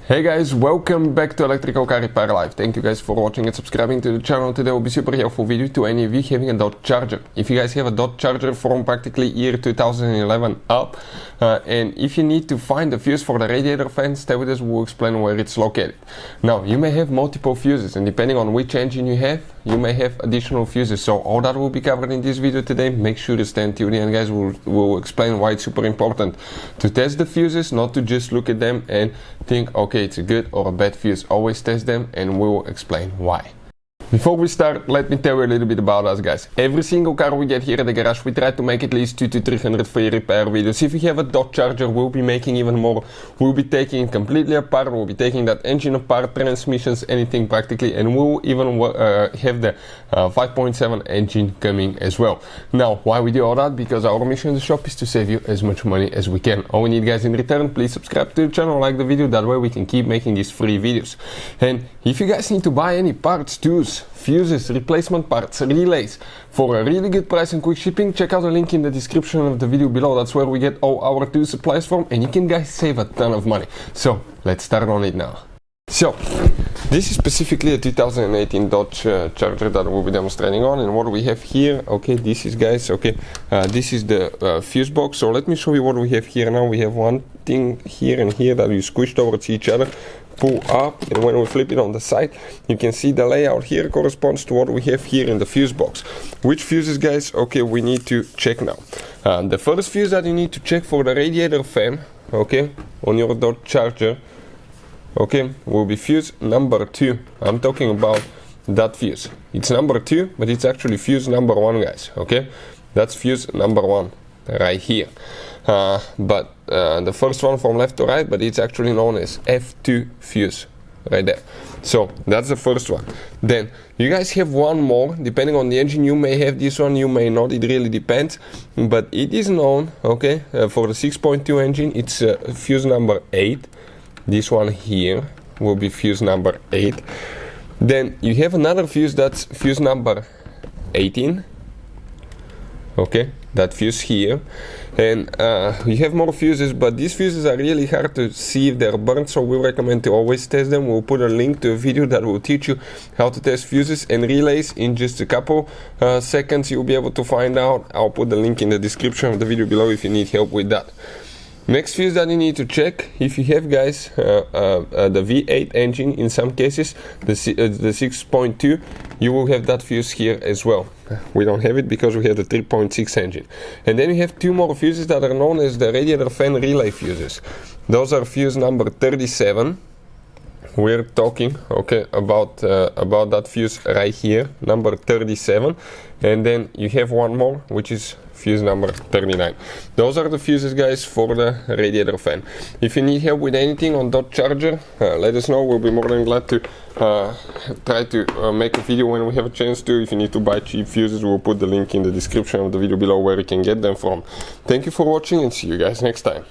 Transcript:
Hey guys, welcome back to Electrical Car Repair Live. Thank you guys for watching and subscribing to the channel. Today will be super helpful video to any of you having a Dodge Charger. If you guys have a Dodge Charger from practically year 2011 up, and if you need to find the fuse for the radiator fan, stay with us, we'll explain where it's located. Now, you may have multiple fuses, and depending on which engine you have, you may have additional fuses. So all that will be covered in this video today. Make sure to stay tuned in, guys. We'll explain why it's super important to test the fuses, not to just look at them and think, okay, it's a good or a bad fuse. Always test them, and we will explain why. Before we start, let me tell you a little bit about us, guys. Every single car we get here at the garage, we try to make at least 200 to 300 free repair videos. If you have a Dodge Charger, we'll be making even more. We'll be taking it completely apart, we'll be taking that engine apart, transmissions, anything practically, and we'll even have the 5.7 engine coming as well. Now, why we do all that? Because our mission in the shop is to save you as much money as we can. All we need, guys, in return, please subscribe to the channel, like the video, that way we can keep making these free videos. And if you guys need to buy any parts, tools, fuses, replacement parts, relays for a really good price and quick shipping, check out the link in the description of the video below. That's where we get all our tool supplies from, and you can, guys, save a ton of money. So let's start on it now. So this is specifically a 2018 Dodge Charger that we'll be demonstrating on, and what we have here, okay, this is, guys, okay, this is the fuse box. So let me show you what we have here now. We have one thing here and here that you squish towards each other, pull up, and when we flip it on the side, you can see the layout here corresponds to what we have here in the fuse box. Which fuses, guys, okay, we need to check now. The first fuse that you need to check for the radiator fan, okay, on your Dodge Charger, okay, will be fuse number 2. I'm talking about that fuse. It's number 2, but it's actually fuse number 1, guys, okay? That's fuse number 1 right here. But the first one from left to right, but it's actually known as F2 fuse right there. So that's the first one. Then you guys have one more. Depending on the engine, you may have this one, you may not, it really depends, but it is known, okay, for the 6.2 engine, it's fuse number 8. This one here will be fuse number 8. Then you have another fuse, that's fuse number 18, okay, that fuse here. And you have more fuses, but these fuses are really hard to see if they're burnt, so we recommend to always test them. We'll put a link to a video that will teach you how to test fuses and relays in just a couple seconds. You'll be able to find out. I'll put the link in the description of the video below if you need help with that. Next fuse that you need to check, if you have, guys, the V8 engine, in some cases the 6.2, you will have that fuse here as well. We don't have it because we have the 3.6 engine. And then you have two more fuses that are known as the radiator fan relay fuses. Those are fuse number 37. We're talking, okay, about that fuse right here, number 37. And then you have one more, which is fuse number 39. Those are the fuses, guys, for the radiator fan. If you need help with anything on Dodge Charger, let us know. We'll be more than glad to try to make a video when we have a chance to. If you need to buy cheap fuses, we'll put the link in the description of the video below where you can get them from. Thank you for watching, and see you guys next time.